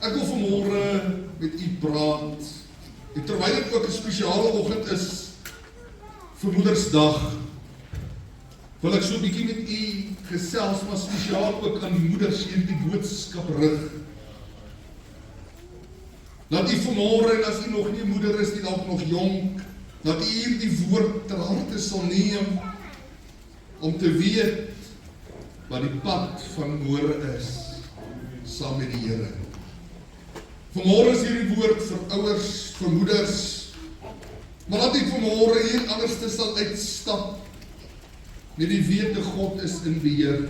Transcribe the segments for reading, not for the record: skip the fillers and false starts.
Ek wil vanmôre met u praat, en terwyl dit ook 'n spesiale oggend is vir Moedersdag, wil ek so 'n bietjie met u gesels, maar spesiaal ook aan die moeders hierdie boodskap rig. Dat u vanmôre, en as u nog nie 'n moeder is, die dalk nog jonk, dat u hierdie woord ter harte sal neem, om te weet wat die pad van môre is, saam met die Here. Vanmôre is hierdie woord vir ouers, vir moeders, maar dat ek vanmôre hier anderste sal uitstap, met die wete God is in beheer.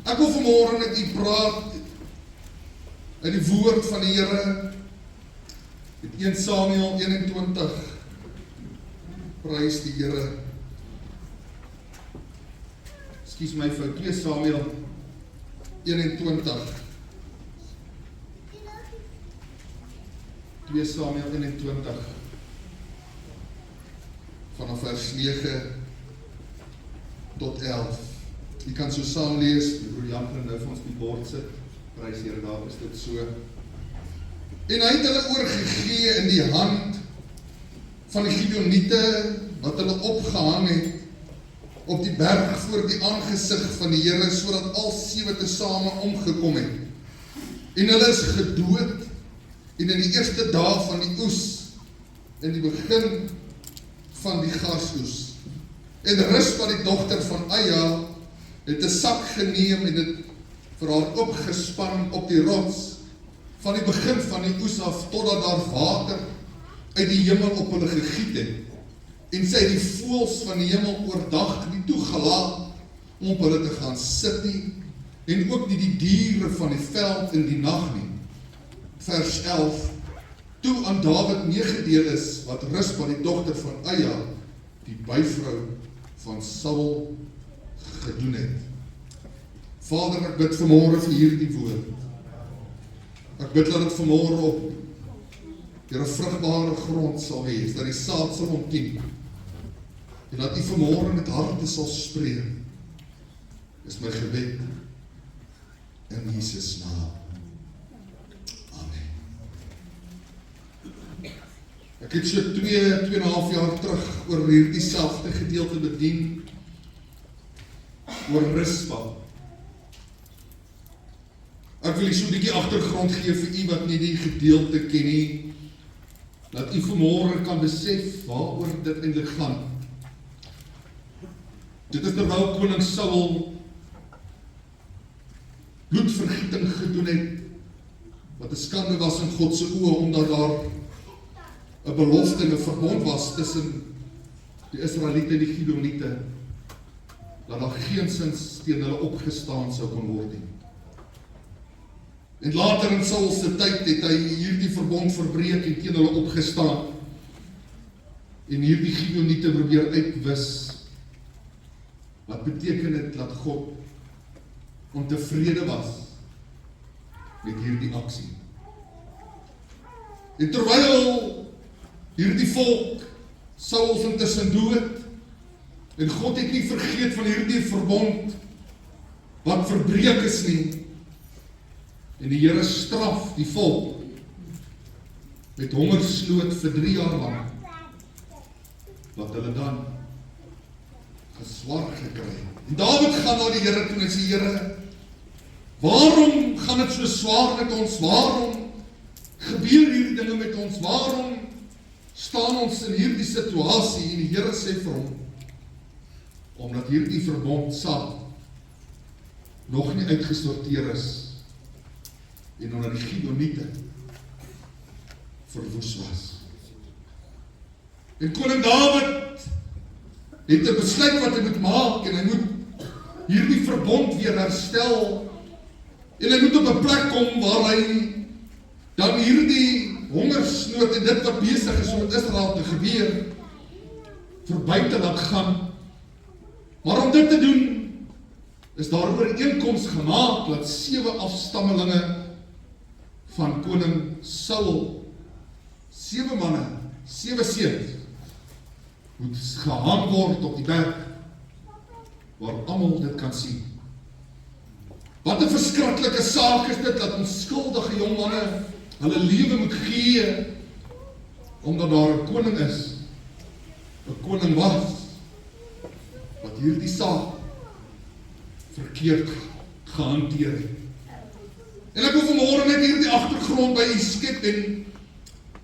Ek wil vanmôre met u praat, uit die woord van die Here, met 1 Samuel 21, prys die Here. Ekskuus my vir 2 Samuel 21. 2 Samuel 21 vanaf vers 9 tot 11. Jy kan so saam lees, die broer Jan gaan nou vir ons die bord sit, prys Here, daar is dit so. En hy het hulle oorgegee in die hand van die Gibeoniete, wat hulle opgehang het op die berg voor die aangesig van die Here, sodat al 7 tesame omgekom het. En hulle is gedood, en in die eerste dag van die oes, in die begin van die garsoes. En Rispa, die dogter van Aja, het 'n sak geneem en het vir haar opgespan op die rots, van die begin van die oes af, totdat daar water uit die hemel op hulle gegiet het. En sy het die voëls van die hemel oordag nie toegelaat om op hulle te gaan sit nie, en ook nie die diere van die veld in die nag nie. Vers 11, toe aan Dawid meegedeel is, wat Rispa, die dogter van Aja, die byvrou van Saul, gedoen het. Vader, ek bid vanmôre vir hierdie woord. Ek bid dat dit vanmôre op deur 'n vrugbare grond sal wees, dat die saad sal ontkiem, en dat u vanmôre met harte sal spreek. Is my gebed in Jesus naam. Amen. Ek het so 2,5 jaar terug oor hierdie selfde gedeelte bedien, oor Rispa. Ek wil so 'n bietjie agtergrond gee vir u wat nie die gedeelte ken nie, dat u vanmôre kan besef waaroor dit eintlik gaan. Dit is terwyl koning Saul bloedvergieting gedoen het, wat 'n skande was in God se oë, omdat daar 'n belofte en 'n verbond was tussen die Israeliete en die Gibeoniete, dat daar geensins teen hulle opgestaan sou kon word nie. En later in Saul se tyd het hy hierdie verbond verbreek en teen hulle opgestaan, en hierdie Gibeoniete probeer uitwis. Wat beteken dit dat God ontevrede was met hierdie aksie? En terwyl hierdie volk, Saul is intussen dood, en God het nie vergeet van hierdie verbond wat verbreek is nie, en die Here straf die volk met hongersnood vir 3 jaar lang, wat hulle dan geswaar gekry. En Dawid gaan na die Here toe en sê, Here, waarom gaan dit so swaar met ons? Waarom gebeur hierdie dinge met ons? Waarom staan ons in hierdie situasie? En die Here sê vir hom, omdat hierdie verbond saad nog nie uitgesorteer is, en omdat die Gibeoniete verwoes was. En koning Dawid het 'n besluit wat hy moet maak, en hy moet hierdie verbond weer herstel, en hy moet op 'n plek kom waar hy dan hierdie hongersnood en dit wat besig is om met Israel te gebeur, verby te laat gaan. Maar om dit te doen, is daar 'n ooreenkoms gemaak, dat 7 afstammelinge van koning Saul, 7 manne, 7 seuns, moet gehang word op die berg, waar almal dit kan sien. Wat 'n verskriklike saak is dit, dat onskuldige jong manne hulle lewe moet gee, omdat daar 'n koning is, 'n koning was, wat hierdie saak verkeerd gehanteer het. En ek wil vanmôre net hierdie agtergrond by u skep, en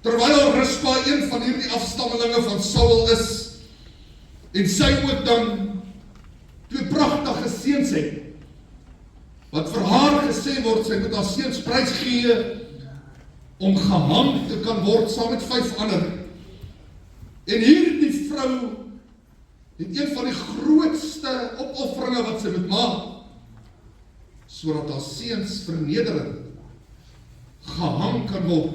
terwyl Rispa een van hierdie afstammelinge van Saul is, en sy ook dan 2 pragtige seuns het, wat vir haar gesê word, sy moet haar seuns prys gee, om gehang te kan word, saam met 5 ander. En hierdie vrou, het een van die grootste opofferinge wat sy moet maak, sodat haar seuns vernederend gehang kan word,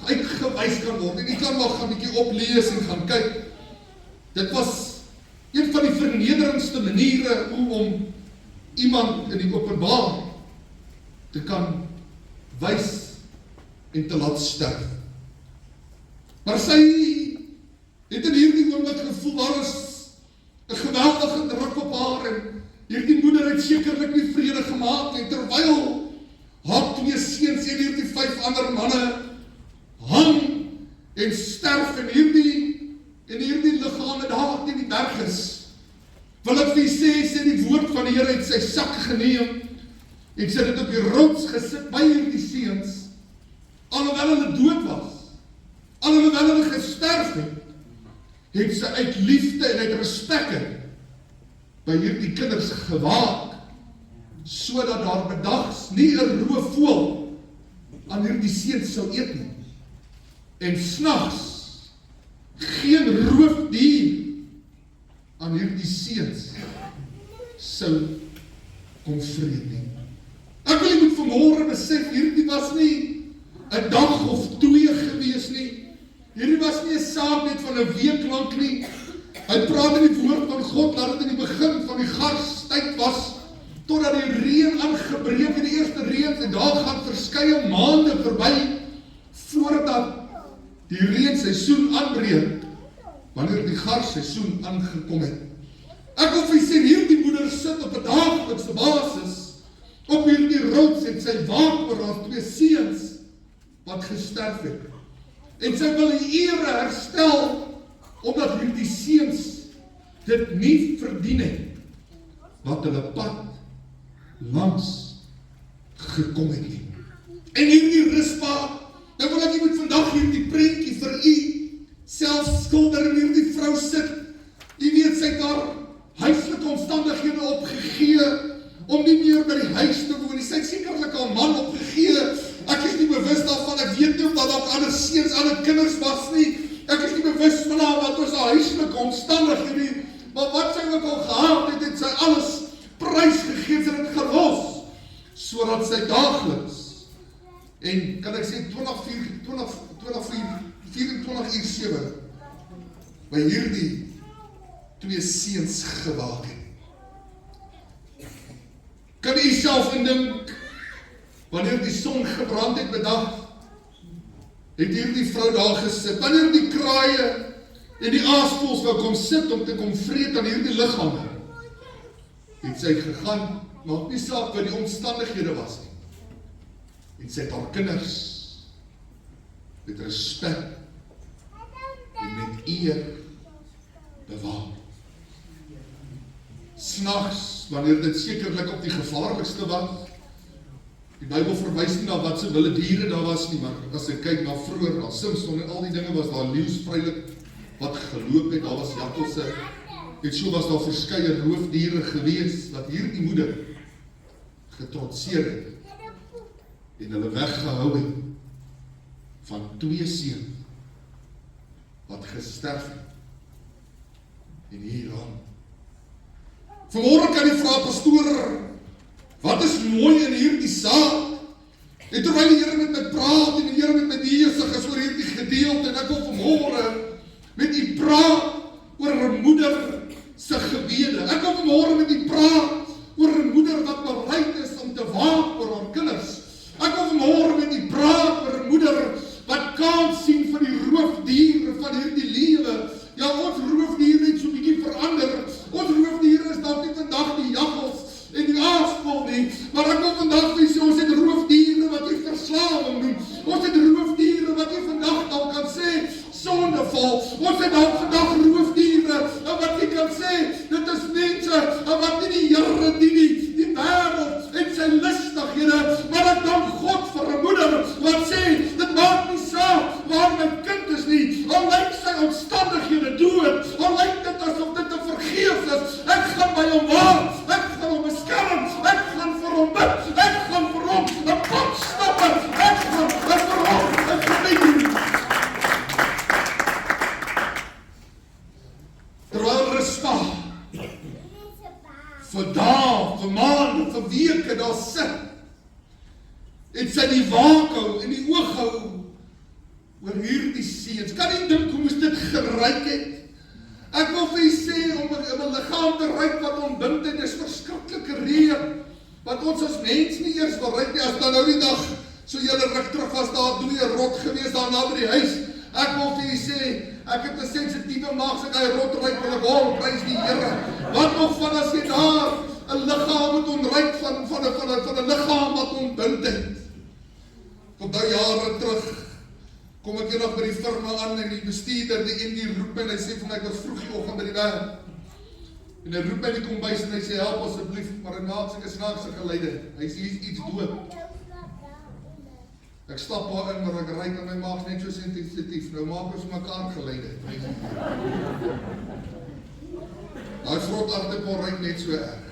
uitgewys kan word, en jy kan maar gaan 'n bietjie oplees en gaan kyk. Dit was een van die vernederendste maniere om iemand in die openbaar te kan wys en te laat sterf. Maar sy het in hierdie oomblik gevoel, daar is 'n geweldige druk op haar, en hierdie moeder het sekerlik nie vrede gemaak, en terwyl haar 2 seuns en hierdie 5 ander manne hang en sterf in hierdie liggame daar teen die berg is, wil ek vir sê die woord van die Here het sy sak geneem, en sy het op die rots gesit by hierdie seuns, alhoewel hulle dood was, alhoewel hulle gesterf het sy uit liefde en uit respek by hierdie kinders gewaak, sodat daar bedags nie 'n roofvoël aan hierdie seuns sou eet nie, en snags geen roofdier aan hierdie seuns sou kom vreet nie. Ek wil jy moet vanmôre besef, hierdie was nie 'n dag of 2 gewees nie. Hierdie was nie 'n saak net van 'n week lank nie. Hy praat in die woord van God, dat dit in die begin van die garstyd was, totdat die reën aangebreek het, die eerste reën, en daar gaan verskeie maande verby, voordat die reënseisoen aanbreek, wanneer die garseisoen aangekom het. Ek wil vir sê, hierdie moeder sit op 'n daaglikse basis, op hierdie rots, en sy waak oor haar 2 seuns, wat gesterf het. En sy wil die ere herstel, omdat hierdie seuns dit nie verdien het, wat hulle pad langs gekom het nie. En hierdie Rispa, nou wil ek jy moet vandag hierdie prentjie vir u self skilder, en hierdie vrou sit, jy weet, sy het haar huislike omstandighede opgegee, om nie meer by die huis te woon. Sy het sekerlik haar man opgegee. Ek is nie bewus daarvan, ek weet nie of dat daar ander seuns, ander kinders was nie. Ek is nie bewus van haar wat was haar huislike omstandighede nie. Maar wat sy ook al gehad het, het sy alles prys gegee, sy het gelos, sodat sy daagliks, en kan ek sê 24/7, by hierdie 2 seuns gewaak het. Kan u self indink, wanneer die son gebrand het bedag, het hierdie vrou daar gesit, wanneer die kraaie en die aasvoëls wou kom sit om te kom vreet aan hierdie liggame, het sy gegaan, maak nie saak wat die omstandighede was nie, en sy het haar kinders met respek en met eer bewaar. Snags, wanneer dit sekerlik op die gevaarlikste was, die Bybel verwys nie na wat se wilde diere daar was nie, maar as jy kyk na vroeër, na Samson en al die dinge, was daar leeu's vrylik wat geloop het, daar was jakkalse, en so was daar verskeie roofdiere gewees, wat hierdie moeder getrotseer het, en hulle weggehou het, van 2 seuns, wat gesterf het, en hieraan. Vanmôre kan jy vra, pastoor, wat is mooi in hierdie saak? En terwyl die Here met my praat, en die Here met my besig is oor hierdie gedeelte, en ek wil vanmôre met u praat oor 'n moeder se gebede. Ek wil vanmôre met u praat oor 'n moeder wat bereid is om te waak oor haar kinders. Ek wil vanmôre met u praat oor 'n moeder wat kans sien vir die roofdiere van hierdie lewe. Ja, ons roofdiere het so 'n bietjie verander. Ons roofdiere is dalk nie vandag die jakkals en die aasvoël nie. sit, het sy die waak hou en die oog hou oor hierdie seuns. Kan jy dink hoe moes dit geryk het? Ek wil vir jy sê, om 'n liggaam te ryk wat ontbindend is, verskriklike reën, wat ons as mens nie eers wil ryk nie, as dan nou die dag, so julle rug terug was daar dooie rot gewees daarna by die huis. Ek wil vir jy sê, ek het 'n sensitiewe maag, as ek hy rot ryk met 'n bol, prys die Here. Wat nog van as jy daar 'n liggaam moet ontryk van 'n liggaam wat ontbind het. Onthou jare terug, kom ek eendag by die firma aan en die bestuurder, die Indie roep my en hy sê vir my, ek was vroeg die oggend by die werk. En hy roep my in die kombuis en hy sê, help asseblief, maar hy maak seker snaakse geluide. Hy sê, hier is iets dood. Ek stap daar in, maar ek ryk en my maag net so sensitief. Nou maak ons mekaar geluide. Daai vrot aardappel ryk net so erg.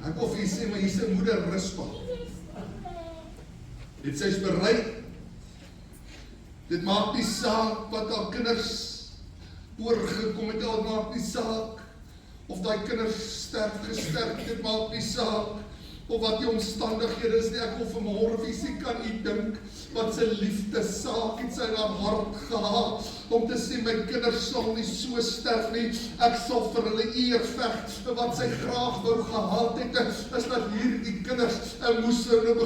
Ek wil vir jy sê, maar hier is 'n moeder rusbaar. Dit sy is bereid. Dit maak nie saak wat haar kinders oorgekom het, dit maak nie saak of daai kinders gesterf, dit maak nie saak of wat die omstandighede is nie. Ek wil vanmôre vir jy sê, kan jy dink wat sy liefde saak het sy in haar hart gehad om te sê, my kinders sal nie so sterf nie, ek sal vir hulle eer veg. Wat sy graag wou gehad het, is dat hierdie kinders moes 'n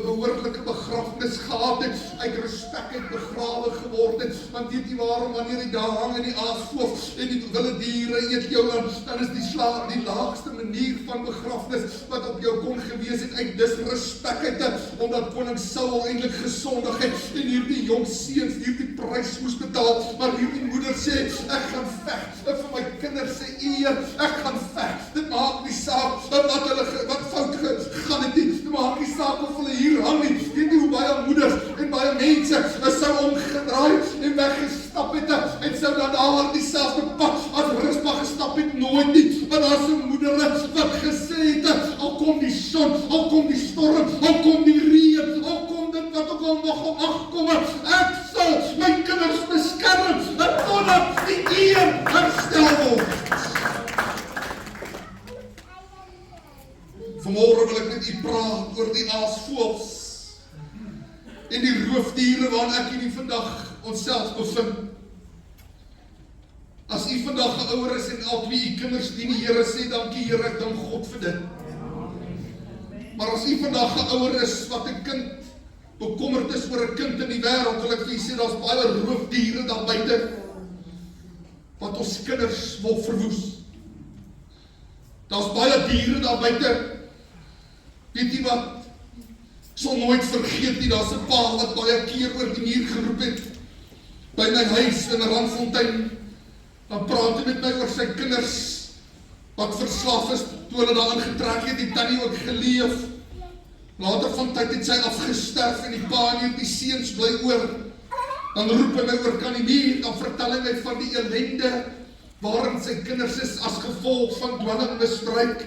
behoorlike begrafnis gehad het, uit respek het begrawe geword het, want weet jy waarom, wanneer jy daar hang in die aasvoof en die wilde diere eet jou aan, dan is die laagste manier van begrafnis wat op jou kon gewees het, uit disrespek uit, omdat koning Saul eintlik gesondig het, en hierdie jong seuns hierdie prys moes betaal, maar hierdie moeder sê, ek gaan veg, vir my kinders se eer, ek gaan veg, dit maak nie saak, wat fout gegaan het nie, dit maak nie saak of hulle hier hang nie, weet nie hoe baie moeders, en baie mense, sou omgedraai, en weggestap het, en sou dan daar dieselfde pad, as Rispa gestap het, nooit nie, want daar is 'n moeder, wat gesê het, al kom die son, al kom die storm, al kom die reën, al kom dit wat ook al nog om afkom, ek sal my kinders beskerm, en totdat die eer herstel word. Vanmôre wil ek met u praat oor die aasvoëls en die roofdiere waarin ek hierdie vandag onsself bevind. As u vandag 'n ouer is en al twee u kinders dien die Here, sê dankie Here, ek dank God vir dit. Maar as u vandag 'n ouer is wat 'n kind bekommerd is oor 'n kind in die wêreld, wil ek vir u sê, daar's baie roofdiere daar buite wat ons kinders wil verwoes. Daar's baie diere daar buite. Weet jy wat? Ek sal nooit vergeet nie, daar's 'n pa wat baie keer oor die muur geroep het by my huis in Randfontein. Dan praat hy met my oor sy kinders wat verslaaf is, toe hulle daar aangetrek het, die tannie ook geleef. Later van tyd het sy afgesterf en die pa en hierdie seuns bly oor. Dan roep hy my oor kan die muur, dan vertel hy my van die ellende waarin sy kinders is as gevolg van dwelmmisbruik.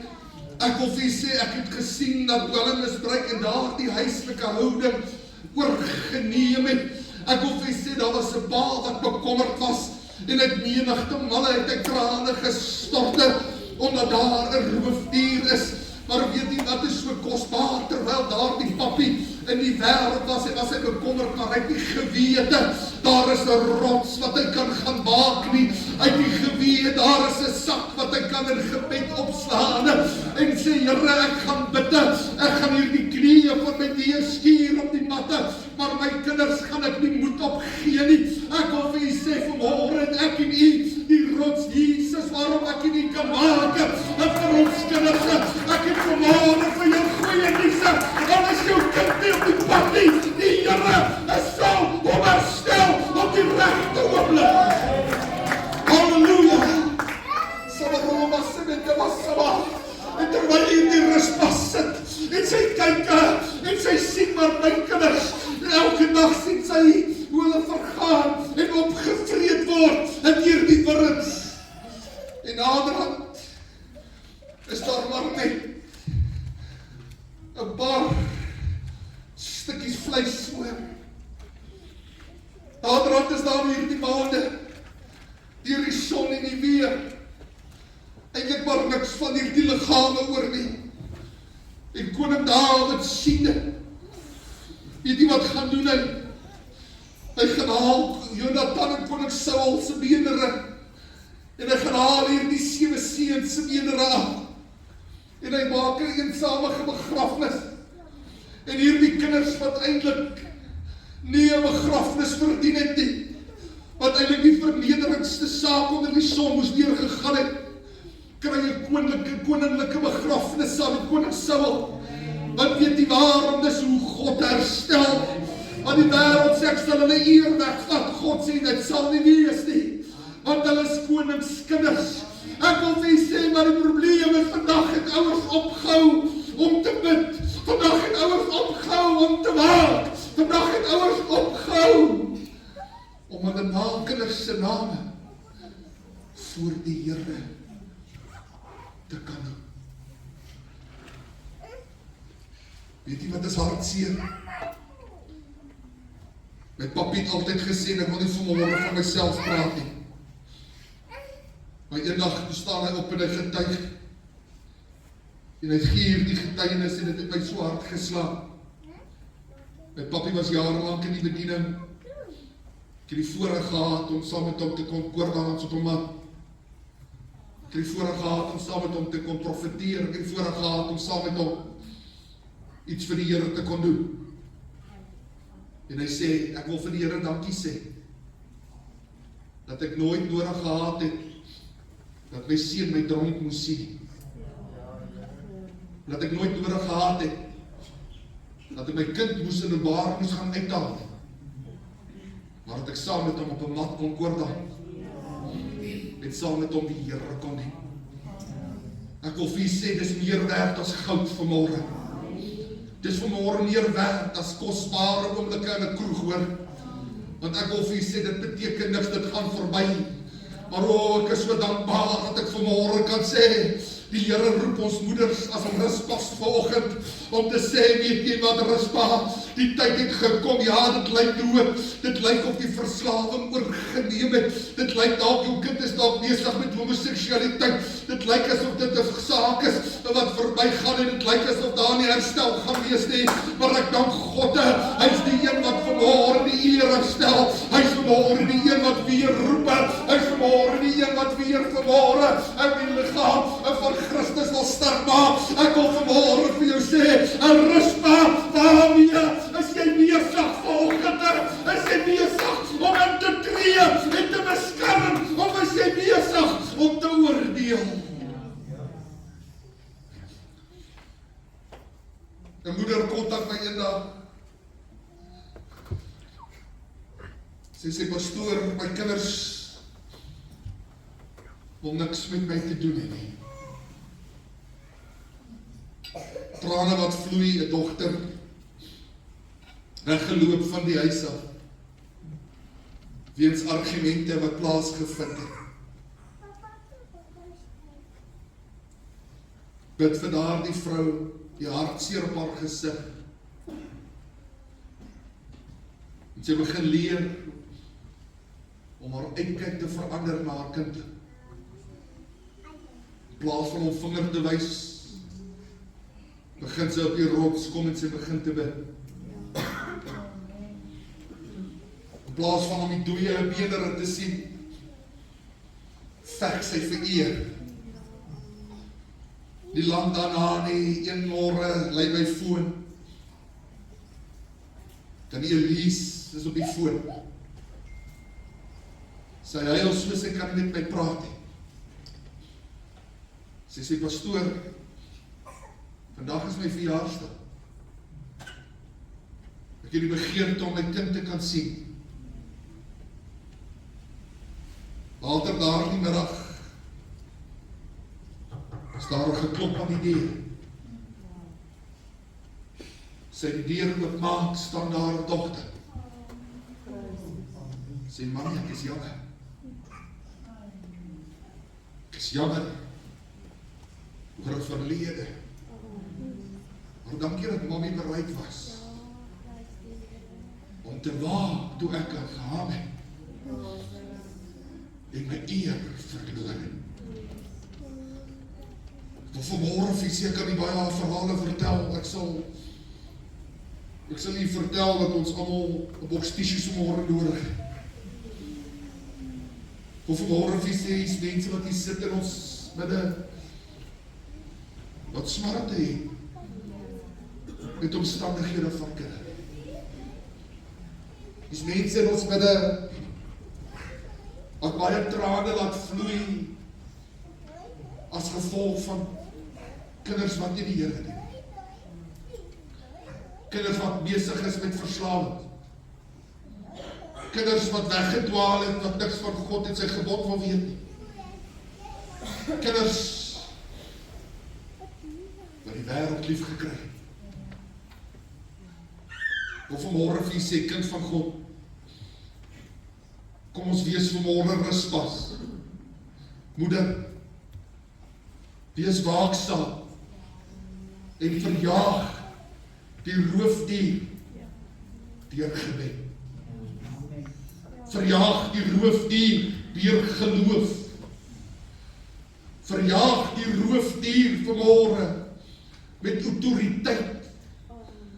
Ek wil vir jy sê, ek het gesien dat dwelmmisbruik en daar die huislike houding oorgeneem het. Ek wil vir jy sê, daar was 'n pa wat bekommerd was en uit menigte malle het hy trane gestorte omdat daar 'n roofdier is. Maar weet jy wat is so kosbaar, terwyl daar die pappie in die wêreld was, en was hy bekommerd, maar hy het nie gewete, daar is 'n rots wat hy kan gaan maak nie, hy het nie gewete, daar is 'n sak wat hy kan in gebed opslaan, en sê, Here, ek gaan bidde, ek gaan hierdie knieë van my deur skuur op die matte, maar my kinders gaan ek nie moed opgee nie. Ek wil vir jy sê, vanmôre en ek en u, die rots Jesus, waarom ek nie kan maak, vir ons kinders, ek het vanmôre vir jou goeie nuus, al is jou kind nie op die pad nie, die Here sal hom herstel op die regte oomblik. Halleluja. En terwyl hy in die Rispa sit, en sy kyk, en sy sien maar my kinders, en elke dag sien sy hoe hulle vergaan, en opgevreet word, en deur die wurms. En naderhand is daar maar net 'n paar stukkies vleis oor. Naderhand is daar hierdie maande, deur die son en die weer, eintlik maar niks van hierdie liggame oor nie. En koning Dawid sien dit. Weet jy wat gaan doen hy? Hy gaan haal Jonathan en koning Saul se beenere. En hy gaan haal hier die 7 seuns se beenere af. En hy maak 'n eensamige begrafnis. En hierdie kinders wat eintlik nie 'n begrafnis verdien het nie, wat eintlik die vernederendste saak onder die son moes deurgegaan het, kry 'n koninklike begrafnis saam met koning Saul. Want weet jy waarom? Dis hoe God herstel. Want die wêreld sê ek sal hulle eer wegvat. God sê dit sal nie wees nie. Want hulle is koningskinders. Ek wil vir julle sê, maar die probleem is vandag het ouers opgehou om te bid. Vandag het ouers opgehou om te waak. Vandag het ouers opgehou om hulle kinders se name voor die Here te kan doen. Weet jy wat is hartseer? My papi het altyd gesê, en ek wil nie vanmôre van myself praat nie. Maar eendag staan hy op en hy getuig. En hy gee hierdie getuienis en dit het my so hard geslaan. My papi was jarelang in die bediening. Ek het die voorreg gehad om saam met hom te kon koordans op hom. Ek het die voorreg gehad om saam met hom te kon profeteer. Ek het die voorreg gehad om saam met hom iets vir die Here te kon doen. En hy sê, ek wil vir die Here dankie sê, dat ek nooit nodig gehad het, dat my seun my dronk moes sien. Dat ek nooit nodig gehad het, dat ek my kind moes in 'n bar moes gaan uithaal. Maar dat ek saam met hom op 'n mat kon koordaan. En saam met hom die Here kon dien. Ek wil vir u sê, dis meer werd as goud vanmôre. Dis vanmôre meer werd as kosbare oomblikke in 'n kroeg, hoor. Want ek wil vir u sê, dit beteken niks, dit gaan verby. Maar ek is so dankbaar dat ek vanmôre kan sê, die Here roep ons moeders as 'n ruspas vanoggend om te sê, weet jy wat, ruspa, die tyd het gekom. Ja, dit lyk dood. Dit lyk of die verslawing oorgeneem het. Dit lyk dalk jou kind is dalk besig met homoseksualiteit. Dit lyk asof dit 'n saak is wat verbygaan en dit lyk asof daar nie herstel gaan wees nie. Maar ek dank God, hy's die een wat vanmôre die eer herstel. Hy's vanmôre die een wat weer roep. Hy's vanmôre die een wat weer vanmôre in die liggaam van Christus wil sterk maak. Ek wil vanmôre vir jou sê, 'n ruspa, waarmee is jy besig vanoggend? Is jy besig om in te tree en te beskerm? Of is jy besig om te oordeel? 'n moeder kontak my eendag. Sy sê, pastoor, my kinders wil niks met my te doen hê nie. Trane wat vloei, 'n dogter weggeloop van die huis af, weens argumente wat plaasgevind het. Bid vir daardie vrou, die hartseer op haar gesig. En sy begin leer om haar uitkyk te verander na haar kind. In plaas van hom vinger te wys, begin sy op die rots kom en sy begin te bid. In plaas van om die dooie beenere te sien, veg sy vir eer. Die land daarna nie, een môre lei my foon. Dan Elise is op die foon. Sy huil soos sy kan nie met my praat nie. Sy sê, pastoor, vandag is my verjaarsdag. Ek het die begeerte om my kind te kan sien. Later daardie middag is daar 'n geklop aan die deur. Sy die deur oopmaak, staan daar 'n dogter. Sê, mami, ek is jammer. Ek is jammer oor het verlede. Maar dankie dat mami bereid was om te waak toe ek gegaan het en my eer verloor. Vanmorgen visie kan nie baie verhale vertel. Ek sal nie vertel dat ons allemaal 'n boks tissues vanmorgen nodig. Vanmorgen visie is mense wat hier sit in ons midde wat smarte het met omstandighede van kinders. Dis mense in ons midde wat baie trane laat vloei as gevolg van kinders wat nie die Here dien. Kinders wat besig is met verslawing. Kinders wat weggedwaal het, wat niks van God en sy gebod wil weet nie. Kinders wat die wêreld lief gekry het. Of vanmorgen vir sê, kind van God, kom ons wees vanmorgen ruspas. Moeder, wees waaksaam en verjaag die roofdier deur gebed. Verjaag die roofdier deur geloof. Verjaag die roofdier vanmorgen met autoriteit.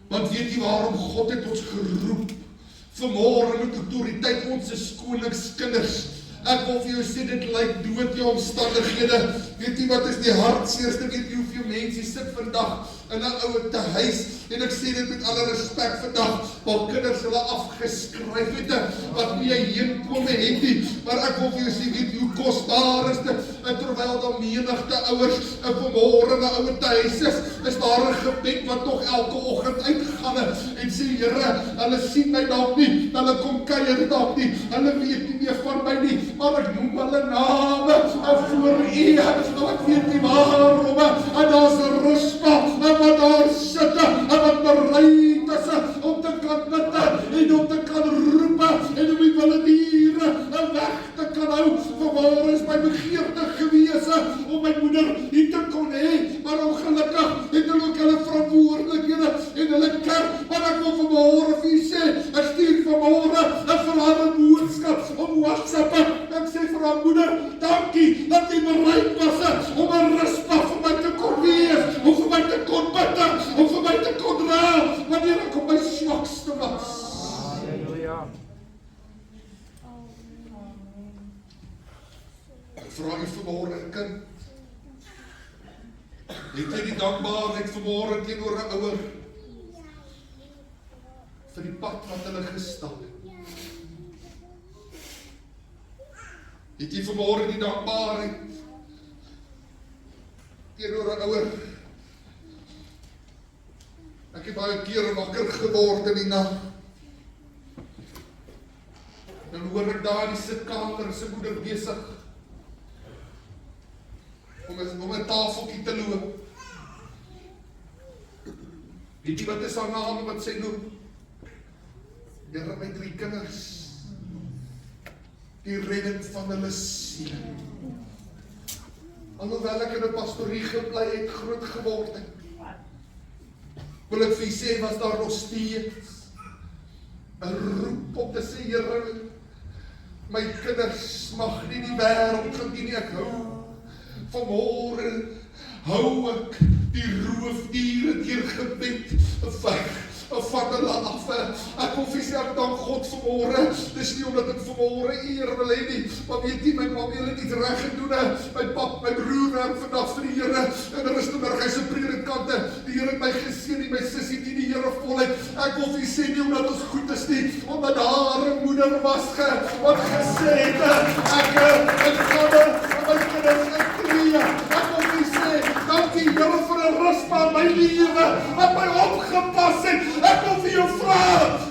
Want weet jy waarom God het ons geroep? Vanmorgen met autoriteit, ons is koningskinders. Ek wil vir jou sê, dit lyk dood jou omstandighede. Weet jy wat is die hartseerste? Weet jy hoeveel mense sit vandag in 'n ouer te huis? En ek sê dit met alle respek vandag, waar kinders hulle afgeskryf het, wat nie 'n heenkome het nie. Maar ek wil vir jou sê, weet jy hoe kosbaar is dit? En terwyl daar menigte ouers en vanmorgen 'n ouer te huis is daar 'n gebed wat nog elke oggend uitgaan en sê, Here, hulle sien my dalk nie, hulle kom kuier dalk nie, hulle weet nie meer van my nie, maar ek noem hulle name voor U, en ek weet nie waarom, en daar's 'n ruspa, en wat daar sit, en wat bereid is, om te kan bid, en om te kan roep, en om die wilde diere, weg te kan hou. Vanmorgen is my begeerte gewees, om my moeder nie te kon hê, maar ongelukkig het hulle ook hulle verantwoordelikhede, en hulle kerk, maar ek wil vanmorgen vir U sê, ek stuur vanmorgen, vir haar 'n boodskap, om WhatsApp, ek sê vir haar moeder, dankie, dat jy bereid was, om 'n ruspa vir my te kon wees, om vir my te kon bid, om vir my te kon dra, wanneer ek op my swakste was. Halleluja. Ek vra U vanmorgen, kind, het jy die dankbaarheid vanmorgen teenoor 'n ouer, vir die pad wat hulle gestap het? Het jy vanmorgen die dankbaarheid teenoor 'n ouer? Ek het baie kere wakker geword in die nag. Dan hoor ek daar in die sitkamer sy moeder besig om 'n tafeltjie te loop. Weet jy wat is haar naam wat sy noem? Here, my 3 kinders, die redding van hulle siel. Alhoewel ek in 'n pastorie gebly het, groot geword het, wil ek vir U sê, was daar nog steeds 'n roep om te sê, Here, my kinders mag nie die wêreld gedien nie, ek hou. Vanmorgen hou ek die roofdiere deur gebed weg van hulle af. Ek wil vir sê, ek dank God vanmorgen. Dis nie omdat ek vanmorgen eer wil hê nie, maar weet jy, my mam het iets reg gedoen. My broer werk vandag vir die Here in Rustenburg, hy's 'n predikante. Die Here het my geseën en my sussie dien die Here voluit. Ek wil vir sê nie omdat ons goed is nie, omdat daar 'n moeder was wat gesê het, ek gaan my kinders uittree. Ek wil vir sê, dankie Here vir 'n ruspa in my lewe, wat my opgepas het. Ek wil vir jou vra,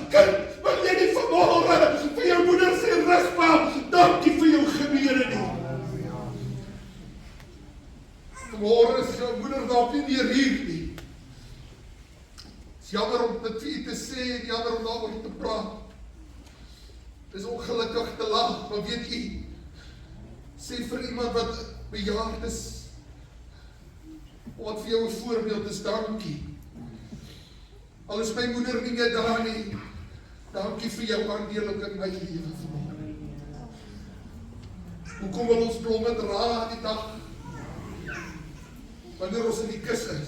kind, wil jy nie vanmorgen vir jou moeder sê, ruspa, dankie vir jou gebede nie. Vanmorgen is jou moeder dalk nie meer hier nie. Is jammer om dit vir u te sê en jammer om daaroor te praat. Is ongelukkig te laat, maar weet u, sê vir iemand wat bejaard is, wat vir jou 'n voorbeeld is, dankie. Al is my moeder nie meer daar nie, dankie vir jou aandeel ook in my lewe vanmorgen. Hoekom wil ons blomme dra die dag? wanneer ons in die kus is?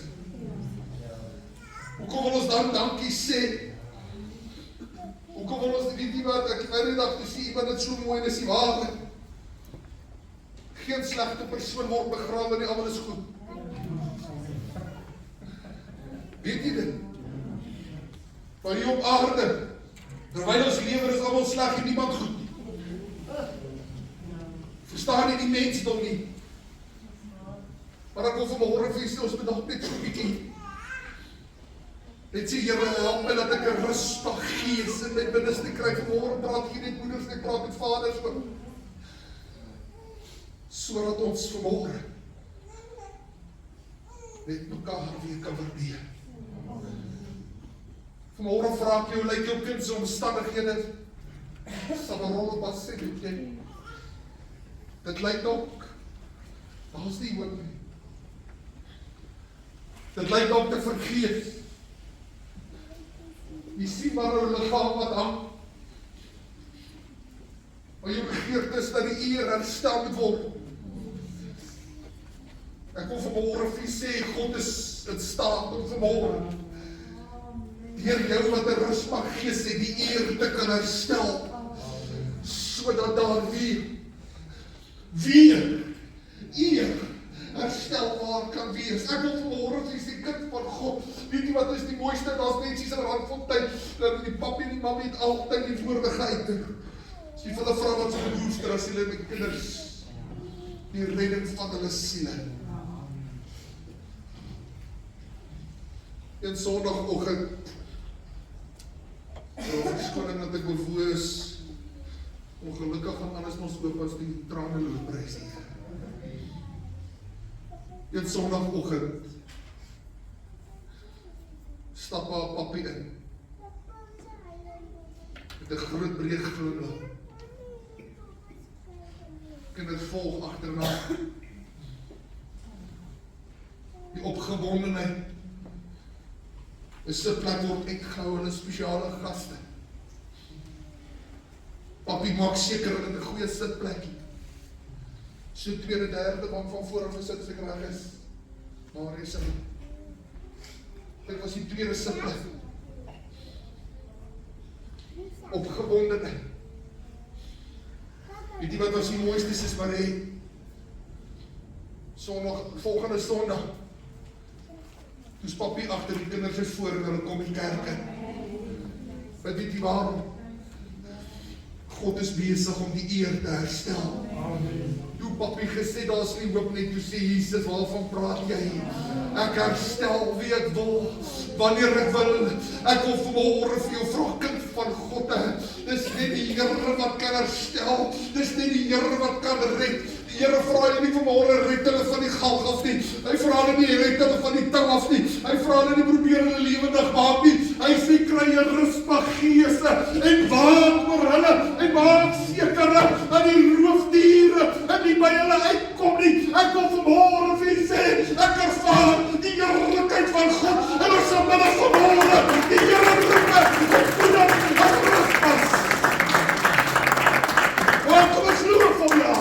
Hoekom wil ons dan dankie sê? Hoekom wil ons, weet jy wat, ek het die dag te sê, iemand het so mooi en is die waarheid. Geen slegte persoon word begrawe nie, almal is goed. Weet jy dit? Maar hier op aarde, terwyl ons lewe is almal sleg en niemand goed nie. Verstaan nie die mensdom nie. Maar ek wil vanmôre vir julle ons moet dalk net so 'n bietjie net sê, Here, help my dat ek 'n rustige gees in my binneste kry. Vanmôre praat ek net moeders, ek praat met vaders ook. Sodat ons vanmôre net mekaar weer kan waardeer. Vanmôre vra ek jou, lyk jou kind se omstandighede, sal 'n rol pas sê, weet jy? Dit lyk ook, daar is nie hoop nie. Dit lyk ook te vergeet. Jy sien maar hulle liggaam wat hang. Maar jou begeerte is dat die eer herstel moet word. Ek wil vanmôre vir sê, God is in staat om vanmôre deur jou wat 'n rus mag gee, sê die eer te kan herstel, sodat daar weer eer herstelbaar kan wees. Ek wil vanmôre vir die kind van God, weet jy wat is die mooiste, daar's mensies in Randfontein, dat die papi en die mamma het altyd die woorde geuit. As jy vir hulle vra wat se behoefte as hulle met kinders, die redding van hulle siele. En Sondagoggend, verskoning dat ek bevoor is, ongelukkig gaan alles ons oop as die trane loop prys nie. En Sondagoggend stap haar papi in met 'n groot breë glimlag. Kinders volg agterna. Die opgewondenheid. 'n sitplek word uitgehou en 'n spesiale gaste. Papi maak seker dat dit 'n goeie sitplekkie. So tweede, derde bank van voor gesit seker reg is. Maar is dit was die tweede sitplek. Opgewondenheid. Weet jy wat was die mooiste is maar volgende Sondag. Toe's papi agter die kinders is voor en hulle kom in die kerk in. Maar weet jy waarom? God is besig om die eer te herstel. Amen. Toe papi gesê, daar is nie hoop nie, toe sê Jesus, waarvan praat jy? Ek herstel wie ek wil, wanneer ek wil. Ek wil vanmôre vir jou vra, kind van God, dis net die Here wat kan herstel, dis net die Here wat kan red. Die Here vra jy nie vanmôre red hulle van die galg af nie. Hy vra hulle nie red hulle van die tang af nie. Hy vra hulle nie probeer hulle lewendig maak nie. Hy sê kry 'n rustige gees en waak oor hulle en maak seker dat die roofdiere nie by hulle uitkom nie. Ek wil vanmôre vir julle sê, ek ervaar die heerlikheid van God en ons sal binne vanmôre die Here roep en rustig. Want kom ons loop van jou.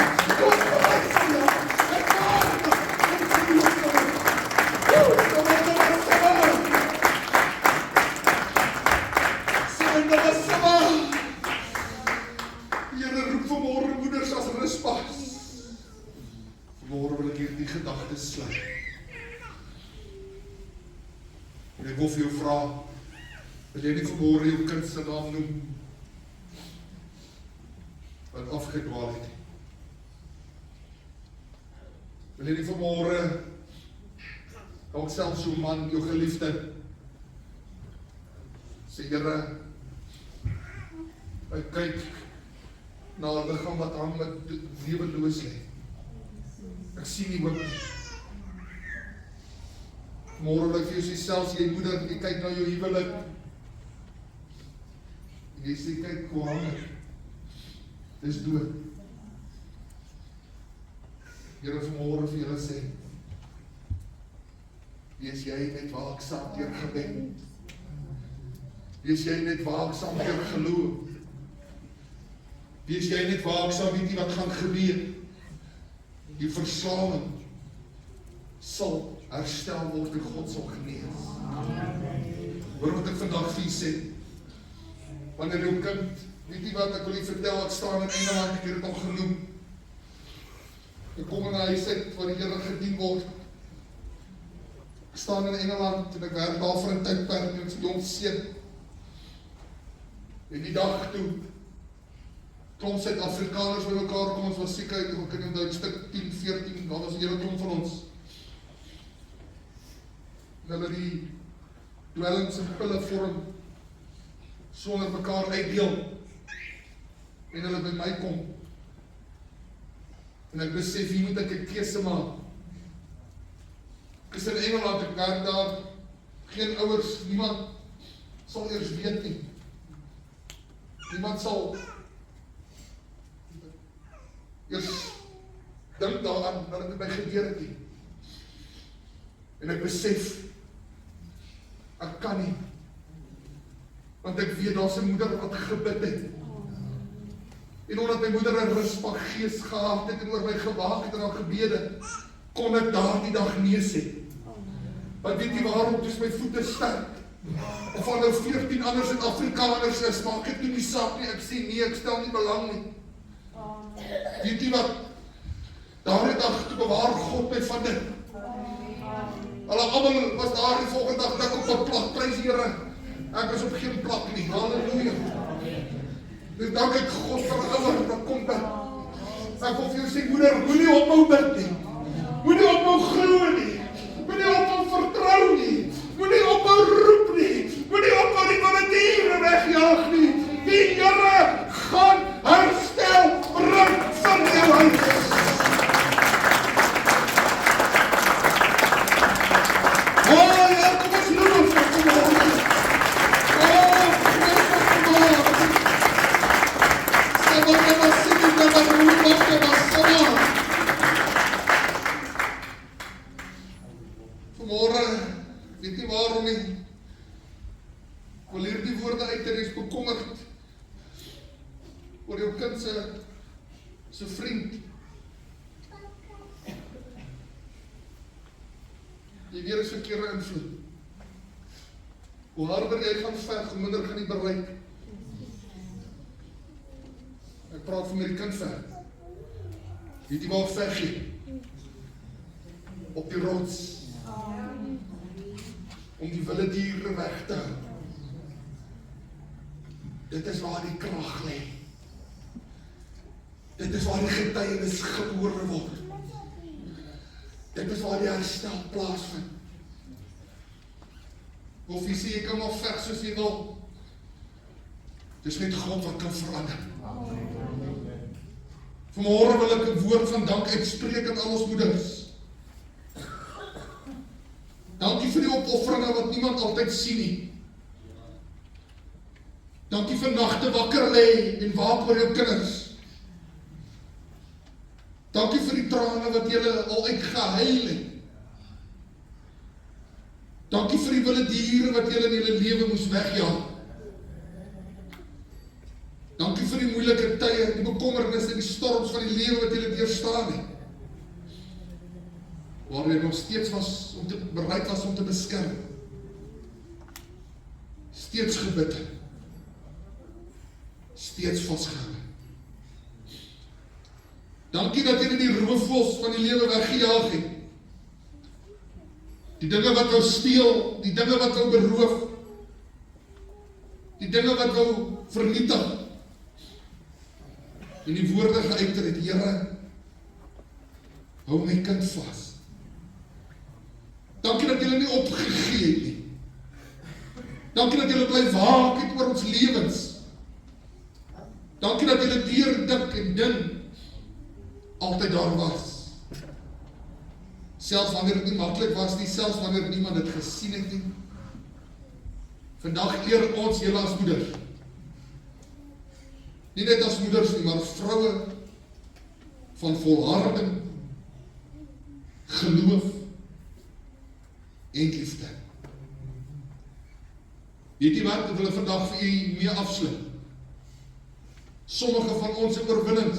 Sluit. En ek wil vir jou vra, wil jy nie vanmôre jou kind se naam noem wat afgedwaal het? Wil jy nie vanmôre dalk selfs so man, jou geliefde, sê Here, ek kyk na 'n liggaam wat hang met leweloos lê. Ek sien nie hoop nie. Môre wil ek vir jou sê, selfs jy moeder, jy kyk na jou huwelik. Jy sê, kyk, hoe hang het. Dis dood. Here vanmôre vir julle sê, wees jy net waaksaam deur gebed. Wees jy net waaksaam deur geloof. Wees jy net waaksaam, weet jy wat gaan gebeur. Die versaming sal herstel word en God sal genees. Hoor wat ek vandag vir u sê, wanneer jou kind, weet jy wat, ek wil u vertel, ek staan in Engeland, ek het het al genoem, ek kom in 'n huis uit, waar die Here gedien word, ek staan in Engeland, en ek werk daar vir 'n tydperk, en ek is jong seun, en die dag toe, klomp Suid-Afrikaners by mekaar kom, ons was seker, ek kan onthou, stuk 10, 14, daar was 'n hele klomp van ons, en hulle die dwelms en pille vorm, sonder mekaar uitdeel, en hulle by my kom, en ek besef, hier moet ek 'n keuse maak. Ek is in Engeland, ek werk daar, geen ouers, niemand sal eers weet nie. Niemand sal eers dink daaraan, dat het met my gebeur het nie. En ek besef, ek kan nie, want ek weet, daar is 'n moeder wat gebid het, en omdat my moeder 'n rusbak gees gehad het, en oor my gewaak het in haar gebede, kon ek daar die dag nee sê. Want weet jy waarom, toe my voete sterk, of al nou 14 ander Suid-Afrikaners is, maak ek nie die saak nie, ek sê nee, ek stel nie belang nie. Weet jy wat, daardie dag toe bewaar God my van dit. Hulle almal was daar die volgende dag dik op 'n plak, prys Here. Ek was op geen plak nie, halleluja. Dus dank ek God vir ouer, dat kom dit. Ek wil vir jou sê, moeder, moenie ophou bid nie. Moenie ophou glo nie. Moenie ophou vertrou nie. Moenie ophou roep nie. Moenie ophou die diere wegjaag nie. Die Here gaan herstel bring van jou huis. Vanmorgen, weet nie waarom nie, wil hier die woorde uit en is bekommerd oor jou kind se vriend. Jy weer is verkeerde invloed. Hoe harder jy gaan veg, hoe minder gaan jy bereik. Ek praat van met die kind veg. Weet jy waar veg jy? Op die rots. Om die wilde diere weg te hou. Dit is waar die krag lê. Dit is waar die getuienis gebore word. Dit is waar die herstel plaasvind. Of jy sê, jy kan maar veg soos jy wil. Dit is net God wat kan verander. Vanmorgen wil ek 'n woord van dank uitspreek aan al ons moeders. Dankie vir die opofferinge wat niemand altyd sien nie. Dankie vir nagte wakker lê en waak oor jou kinders. Dankie vir die trane wat julle al uitgehuil het. Dankie vir die wilde diere wat julle in julle lewe moes wegjaag. Dankie vir die moeilike tye, die bekommernisse en die storms van die lewe wat julle deurstaan het. Waar jy nog steeds was om bereid was om te beskerm. Steeds gebid. Steeds vasgehou. Dankie dat jy die roofvoëls van die lewe weggejaag het. Die dinge wat wou steel, die dinge wat wou beroof, die dinge wat wou vernietig. En die woorde geuiter het, Here, hou my kind vas. Dankie dat julle nie opgegee het nie. Dankie dat julle bly waak het oor ons lewens. Dankie dat julle deur dik en dun altyd daar was. Selfs wanneer dit nie maklik was nie, selfs wanneer niemand dit gesien het nie. Vandag eer ons julle as moeders. Nie net as moeders nie, maar vroue van volharding, geloof en liefde. Weet jy wat, ek wil vandag vir u mee afsluit. Sommige van ons oorwinnings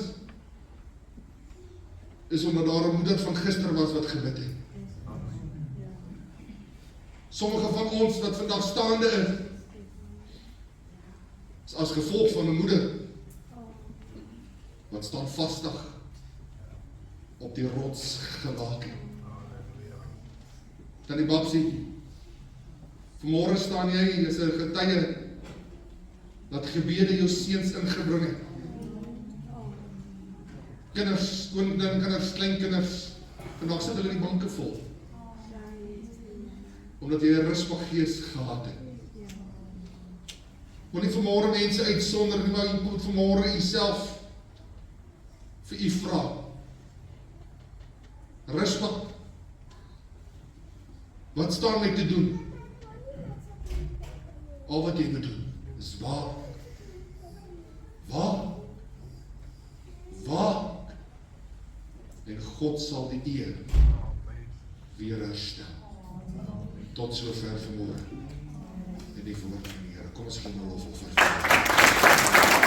is omdat daar 'n moeder van gister was wat gebid het. Sommige van ons wat vandag staande is as gevolg van 'n moeder wat staan vastig op die rots gewaak het. Tannie Babsie, vanmôre staan jy as 'n getuie dat gebede jou seuns ingebring het. Kinders, skoonkinders, kleinkinders, vandag sit hulle die banke vol. Omdat jy 'n rusgees gehad het. Moet nie vanmôre mense uitsonder nie, maar jy moet vanmôre jouself vir u vra. Rustig. Wat staan my te doen? Al wat jy moet doen, is waak. Waak. Waak. En God sal die eer weer herstel. Tot sover vanmôre. En die woord van die Here. Kom ons gee hom lof of